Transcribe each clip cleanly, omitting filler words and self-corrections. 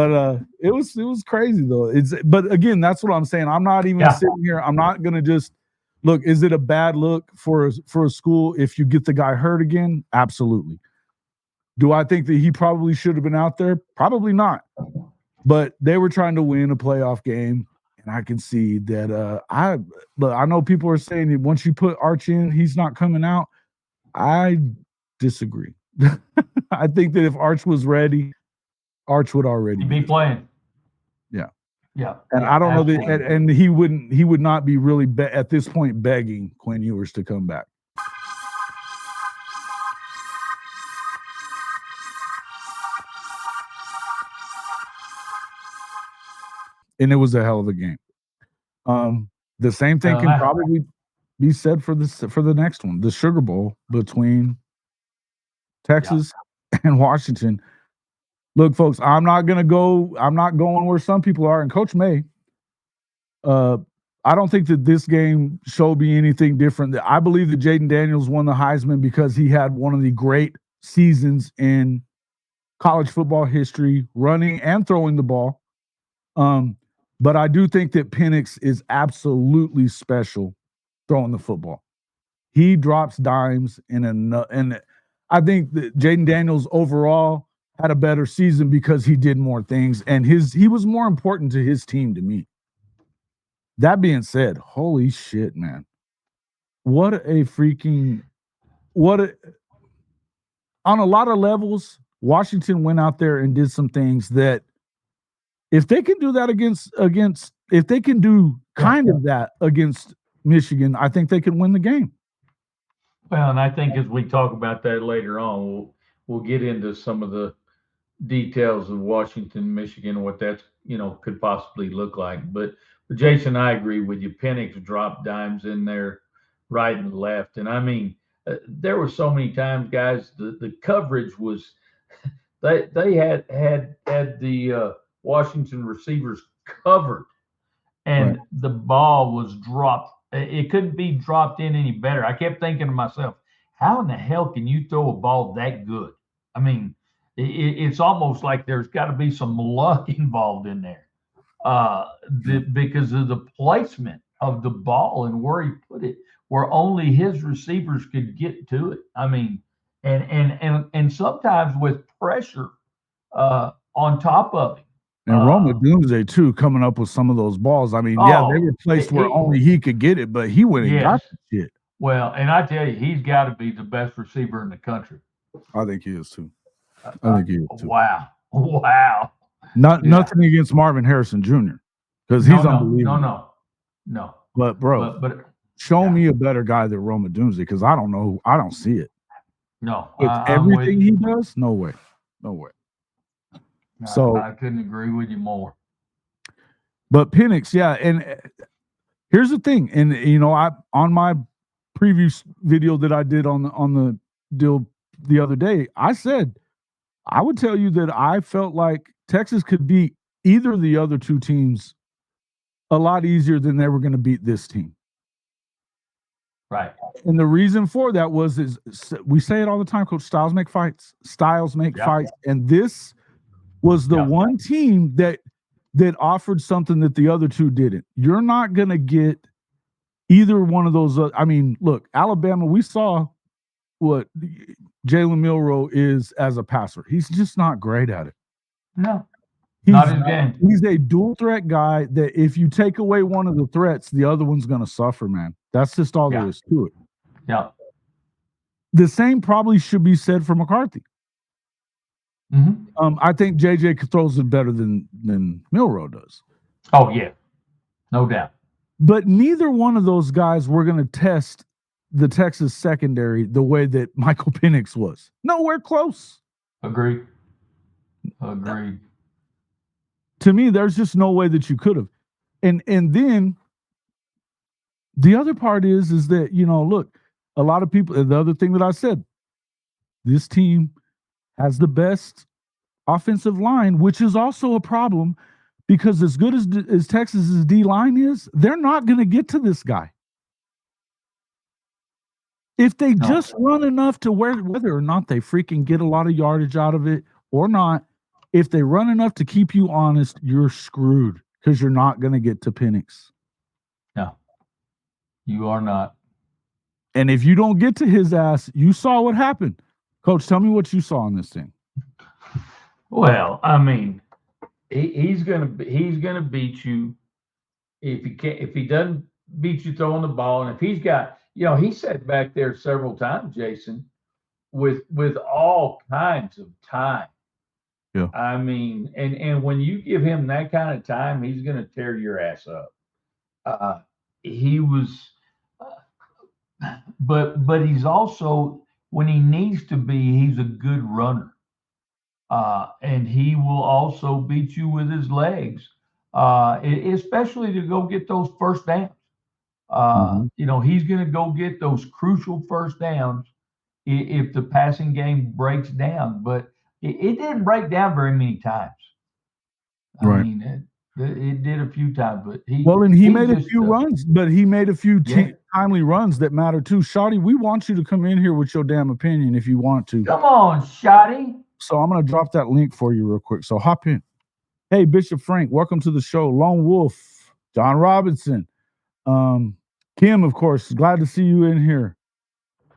But it was crazy though. But again, that's what I'm saying. I'm not even sitting here. I'm not gonna just look. Is it a bad look for a school if you get the guy hurt again? Absolutely. Do I think that he probably should have been out there? Probably not. But they were trying to win a playoff game, and I can see that. I know people are saying that once you put Arch in, he's not coming out. I disagree. I think that if Arch was ready, Arch would already be playing. Yeah. And I don't know that, and he would not be really at this point begging Quinn Ewers to come back. And it was a hell of a game. The same thing can probably be said for the next one, the Sugar Bowl between Texas and Washington. Look, folks, I'm not going where some people are, and Coach May. I don't think that this game showed me anything different. I believe that Jaden Daniels won the Heisman because he had one of the great seasons in college football history, running and throwing the ball. But I do think that Penix is absolutely special throwing the football. He drops dimes and I think that Jaden Daniels overall had a better season because he did more things and he was more important to his team to me. That being said, holy shit, man. On a lot of levels, Washington went out there and did some things that if they can do that if they can do of that against Michigan, I think they can win the game. Well, and I think as we talk about that later on, we'll get into some of the details of Washington, Michigan, what that's could possibly look like. But Jason, I agree with you. Penix dropped dimes in there, right and left, and I mean, there were so many times, guys. The coverage was they had the Washington receivers covered, and the ball was dropped. It couldn't be dropped in any better. I kept thinking to myself, how in the hell can you throw a ball that good? I mean, it's almost like there's got to be some luck involved in there because of the placement of the ball and where he put it, where only his receivers could get to it. I mean, and sometimes with pressure on top of him. And Roma Doomsday, too, coming up with some of those balls. I mean, they were placed where only he could get it, but he went and got the shit. Well, and I tell you, he's got to be the best receiver in the country. I think he is, too. Wow. Nothing against Marvin Harrison Jr. because he's unbelievable. No. But, bro, show me a better guy than Roma Doomsday because I don't know. I don't see it. No. With everything he does, no way. So I couldn't agree with you more. But Penix, and here's the thing, and I on my previous video that I did on the deal the other day, I said I would tell you that I felt like Texas could beat either of the other two teams a lot easier than they were going to beat this team. Right. And the reason for that is we say it all the time, Coach, styles make fights. Styles make fights. And this was the one team that offered something that the other two didn't. You're not going to get either one of those. I mean, look, Alabama, we saw what Jalen Milroe is as a passer. He's just not great at it. No, not his game. He's a dual threat guy that if you take away one of the threats, the other one's going to suffer, man. That's just all there is to it. Yeah. The same probably should be said for McCarthy. Mm-hmm. I think JJ throws it better than Milroe does. Oh, yeah. No doubt. But neither one of those guys were going to test the Texas secondary the way that Michael Penix was. Nowhere close. Agreed. To me, there's just no way that you could have. And then the other part is that, look, a lot of people, the other thing that I said, this team has the best offensive line, which is also a problem because as good as Texas's D-line is, they're not going to get to this guy. If they just run enough to whether or not they freaking get a lot of yardage out of it or not, if they run enough to keep you honest, you're screwed because you're not going to get to Penix. No, you are not. And if you don't get to his ass, you saw what happened. Coach, tell me what you saw in this thing. Well, I mean, he's gonna beat you if he doesn't beat you throwing the ball, and if he's got, he sat back there several times, Jason, with all kinds of time. Yeah. I mean, and when you give him that kind of time, he's gonna tear your ass up. He was, but he's also, when he needs to be, he's a good runner. And he will also beat you with his legs, especially to go get those first downs. He's going to go get those crucial first downs if the passing game breaks down. But it didn't break down very many times. Right. I mean, it did a few times, but he made a few runs, but he made a few timely runs that matter too. Shotty, we want you to come in here with your damn opinion if you want to. Come on, Shotty. So I'm going to drop that link for you real quick. So hop in. Hey, Bishop Frank, welcome to the show. Lone Wolf, John Robinson, Kim, of course, glad to see you in here.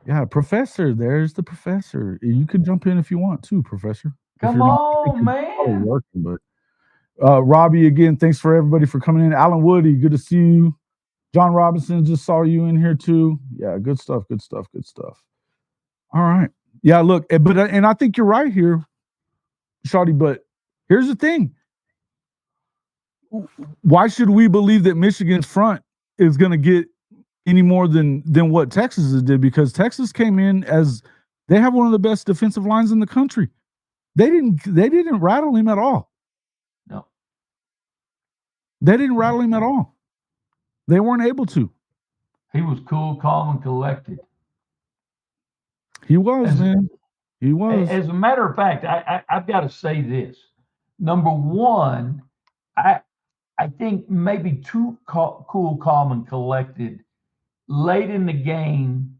Yeah, Professor, there's the Professor. You can jump in if you want to, Professor. Come on, man. Working, but Robbie, again, thanks for everybody for coming in. Alan Woody, good to see you. John Robinson, just saw you in here too. Yeah, good stuff. All right. Yeah, look, but and I think you're right here, Shawty, but here's the thing. Why should we believe that Michigan's front is going to get any more than what Texas did? Because Texas came in as they have one of the best defensive lines in the country. They didn't rattle him at all. No. They didn't rattle him at all. They weren't able to. He was cool, calm, and collected. He was, man. He was. As a matter of fact, I've got to say this. Number one, I think maybe too cool, calm, and collected late in the game,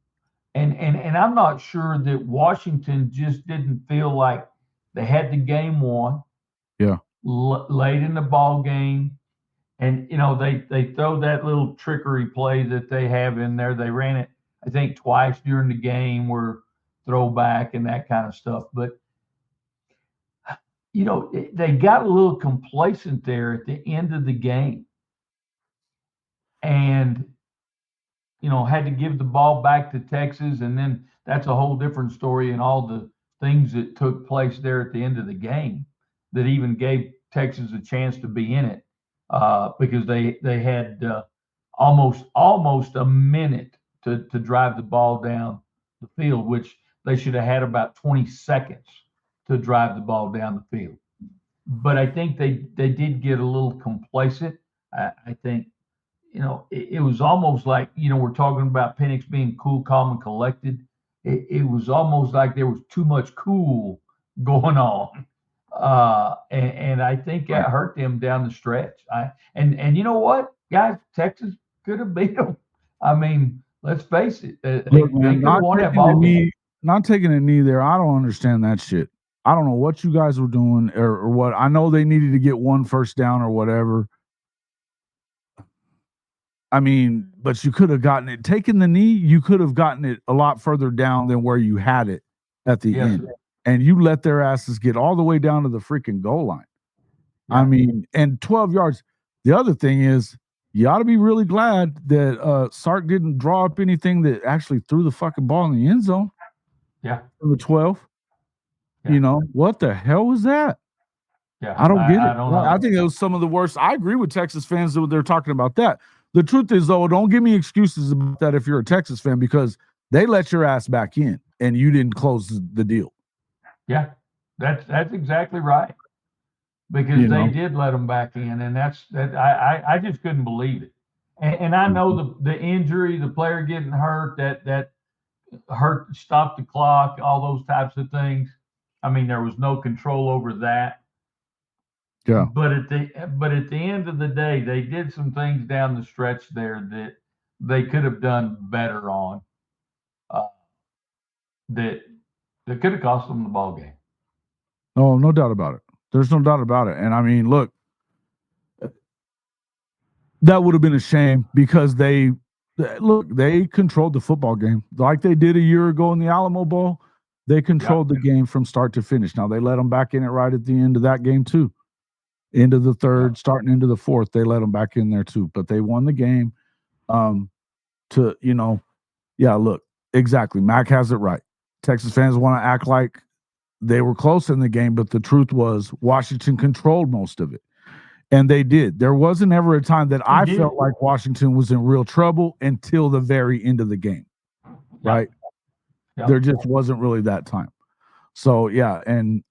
and I'm not sure that Washington just didn't feel like they had the game won. Yeah. Late in the ball game, and they throw that little trickery play that they have in there. They ran it, I think, twice during the game, where throwback and that kind of stuff. But they got a little complacent there at the end of the game, and had to give the ball back to Texas, and then that's a whole different story, and all the things that took place there at the end of the game that even gave Texas a chance to be in it, because they had almost a minute to drive the ball down the field, which they should have had about 20 seconds to drive the ball down the field. But I think they did get a little complacent. I think, it was almost like, we're talking about Penix being cool, calm, and collected. It was almost like there was too much cool going on. And I think that hurt them down the stretch. And you know what, guys, Texas could have beat them. I mean, let's face it. They could have won that ball game. Not taking a knee there. I don't understand that shit. I don't know what you guys were doing or what. I know they needed to get one first down or whatever. I mean, but you could have gotten it. Taking the knee, you could have gotten it a lot further down than where you had it at the end. And you let their asses get all the way down to the freaking goal line. Yeah. I mean, and 12 yards. The other thing is, you ought to be really glad that Sark didn't draw up anything that actually threw the fucking ball in the end zone. Yeah. For the 12. Yeah. What the hell was that? Yeah. I don't get it. I don't know. I think it was some of the worst. I agree with Texas fans that they're talking about that. The truth is, though, don't give me excuses about that if you're a Texas fan, because they let your ass back in and you didn't close the deal. Yeah, that's exactly right. Because they did let them back in, and I just couldn't believe it. And I know the injury, the player getting hurt, that hurt, stopped the clock, all those types of things. I mean, there was no control over that. Yeah. But at the end of the day, they did some things down the stretch there that they could have done better on. That could have cost them the ball game. Oh, no doubt about it. There's no doubt about it. And I mean, look, that would have been a shame because they controlled the football game like they did a year ago in the Alamo Bowl. They controlled the game from start to finish. Now they let them back in it right at the end of that game too. Into the third, starting into the fourth, they let them back in there too. But they won the game. Look, exactly. Mac has it right. Texas fans want to act like they were close in the game, but the truth was Washington controlled most of it. And they did. There wasn't ever a time that I felt like Washington was in real trouble until the very end of the game, right? Yeah. There just wasn't really that time. So, yeah, and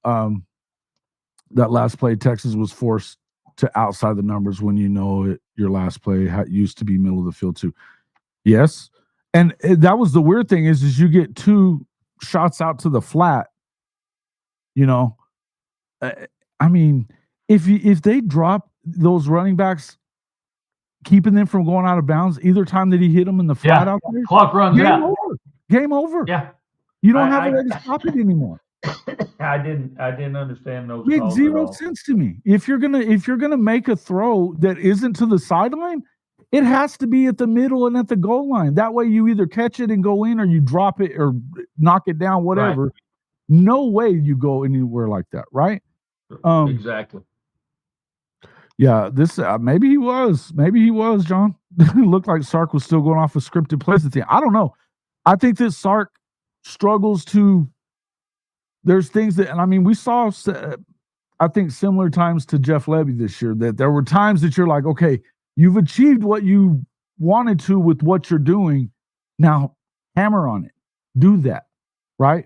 that last play, Texas was forced to outside the numbers when you know it. Your last play used to be middle of the field too. Yes, and that was the weird thing is you get 2 shots out to the flat. You know, I mean, if they drop those running backs, keeping them from going out of bounds either time that he hit them in the flat out there, clock runs out. Game over. Yeah, you don't have a way to stop it anymore. I didn't understand those. It makes zero sense to me. If you're gonna make a throw that isn't to the sideline, it has to be at the middle and at the goal line. That way, you either catch it and go in, or you drop it or knock it down, whatever. Right. No way you go anywhere like that, right? Exactly. Yeah, this maybe he was, John. It looked like Sark was still going off of scripted plays at the end. I don't know. I think that Sark struggles to. There's things that, and I mean, we saw, I think, similar times to Jeff Lebby this year, that there were times that you're like, okay, you've achieved what you wanted to with what you're doing. Now, hammer on it. Do that, right?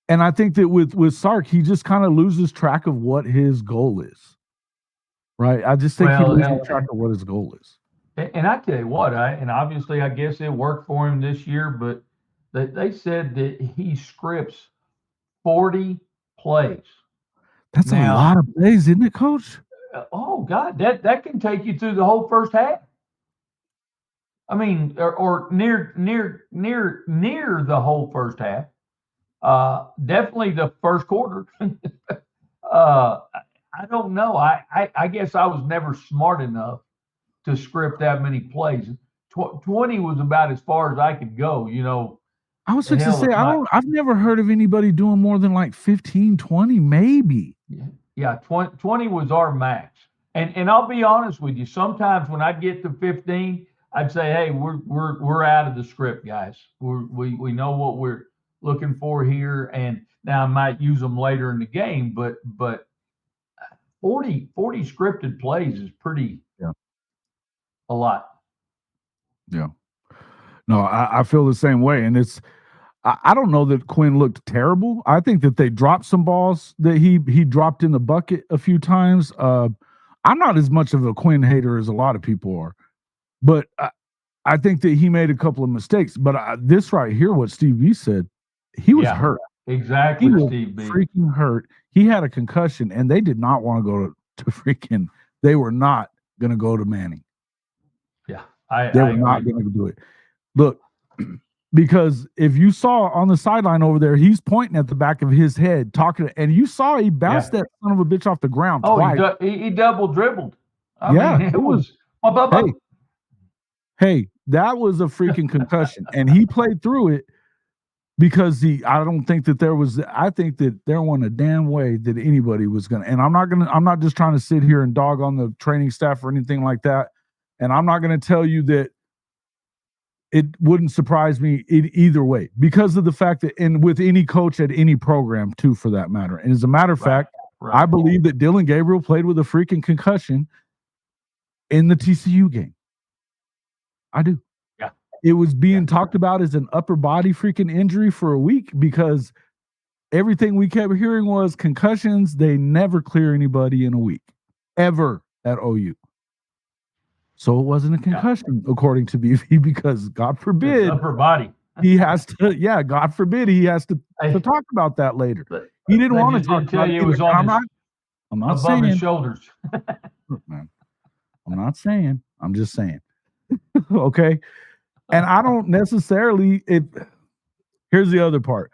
And I think that with Sark, he just kind of loses track of what his goal is, right? I just think he loses track of what his goal is. And I tell you what, and obviously I guess it worked for him this year, but they said that he scripts 40 plays. That's a lot of plays, isn't it, Coach? Oh God, that can take you through the whole first half. I mean, or near the whole first half. Definitely the first quarter. I don't know. I guess I was never smart enough to script that many plays. 20 was about as far as I could go, you know. I was fixing to say, I've never heard of anybody doing more than like 15, 20, maybe. Yeah, 20 was our max. And I'll be honest with you, sometimes when I get to 15, I'd say, hey, we're out of the script, guys. We know what we're looking for here, and now I might use them later in the game, but 40 scripted plays is pretty a lot. Yeah. No, I feel the same way, and it's I don't know that Quinn looked terrible. I think that they dropped some balls that he dropped in the bucket a few times. I'm not as much of a Quinn hater as a lot of people are, but I think that he made a couple of mistakes. But this right here, what Steve B said, he was hurt. Exactly, he was Steve B. freaking hurt. He had a concussion, and they did not want to go to freaking. They were not going to go to Manning. Yeah, they were not going to do it. Look. Because if you saw on the sideline over there, he's pointing at the back of his head, talking, and you saw he bounced that son of a bitch off the ground twice. He double dribbled. I mean, it was. Hey, that was a freaking concussion, and he played through it because I don't think that there was. I think that there wasn't a damn way that anybody was gonna. And I'm not just trying to sit here and dog on the training staff or anything like that. And I'm not going to tell you that. It wouldn't surprise me either way because of the fact that, and with any coach at any program too, for that matter. And as a matter of fact, I believe that Dylan Gabriel played with a freaking concussion in the TCU game. I do. Yeah. It was being talked about as an upper body freaking injury for a week because everything we kept hearing was concussions. They never clear anybody in a week ever at OU. So it wasn't a concussion, according to BV, because God forbid it's upper body. He has to. Yeah, God forbid he has to talk about that later. He didn't want to talk about it. I'm not saying his shoulders. Man, I'm not saying. I'm just saying. Okay, and I don't necessarily. Here's the other part.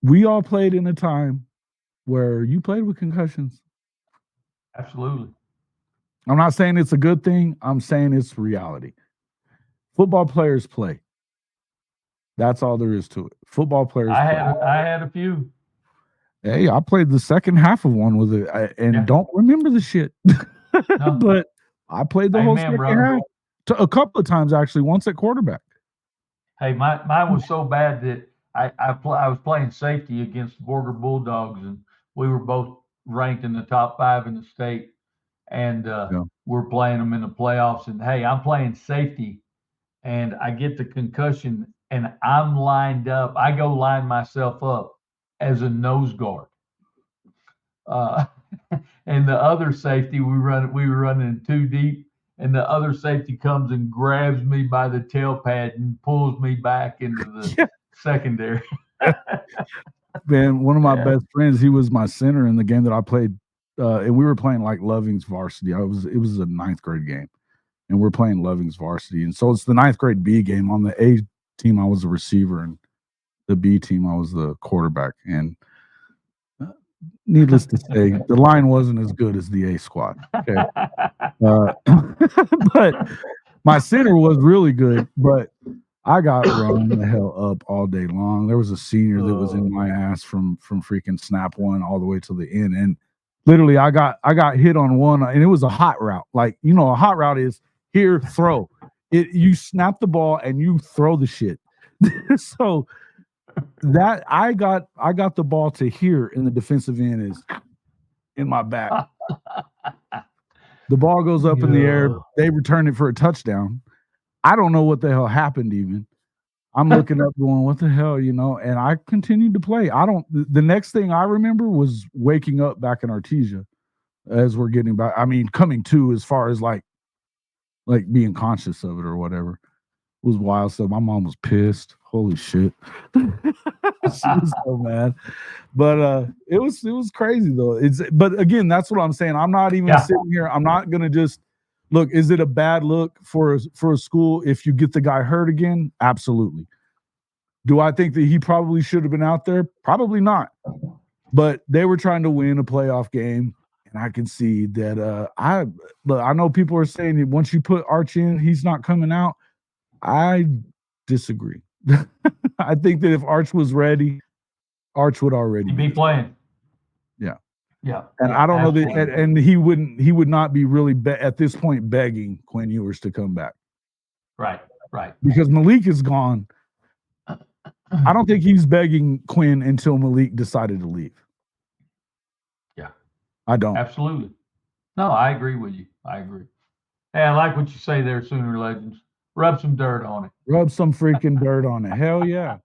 We all played in a time where you played with concussions. Absolutely. I'm not saying it's a good thing. I'm saying it's reality. Football players play. That's all there is to it. Football players I play. had a few. Hey, I played the second half of one with it and don't remember the shit. No. But I played the whole second brother. half a couple of times, actually, once at quarterback. Hey, mine was so bad that I was playing safety against Border Bulldogs, and we were both ranked in the top 5 in the state, and we're playing them in the playoffs. And hey, I'm playing safety, and I get the concussion, and I'm lined up. I go line myself up as a nose guard. And the other safety, we were running too deep, and the other safety comes and grabs me by the tail pad and pulls me back into the secondary. Man, one of my best friends, he was my center in the game that I played, and we were playing like Loving's varsity. It was a 9th grade game, and we're playing Loving's varsity, and so it's the 9th grade B game. On the A team, I was a receiver, and the B team, I was the quarterback. And needless to say, the line wasn't as good as the A squad. Okay, but my center was really good. But I got run the hell up all day long. There was a senior that was in my ass from freaking snap one all the way to the end, and literally I got hit on one, and it was a hot route. Like, you know, a hot route is here, throw it. You snap the ball and you throw the shit. So that I got the ball to here in the defensive end is in my back. The ball goes up in the air. They return it for a touchdown. I don't know what the hell happened even. I'm looking up going, what the hell, you know? And I continued to play. The next thing I remember was waking up back in Artesia as we're getting back. I mean, coming to as far as like being conscious of it or whatever. It was wild stuff. My mom was pissed. Holy shit. She was so mad. But it was crazy though. But again, that's what I'm saying. I'm not even sitting here. I'm not gonna just look. Is it a bad look for a school if you get the guy hurt again? Absolutely. Do I think that he probably should have been out there? Probably not. But they were trying to win a playoff game, and I can see that. I know people are saying that once you put Arch in, he's not coming out. I disagree. I think that if Arch was ready, Arch would already be playing. Yeah. Yeah. And I don't know that, and he would not be really at this point begging Quinn Ewers to come back. Right. Because Malik is gone. I don't think he's begging Quinn until Malik decided to leave. Yeah. I don't. Absolutely. No, I agree with you. I agree. Hey, I like what you say there, Sooner Legends. Rub some dirt on it. Rub some freaking dirt on it. Hell yeah.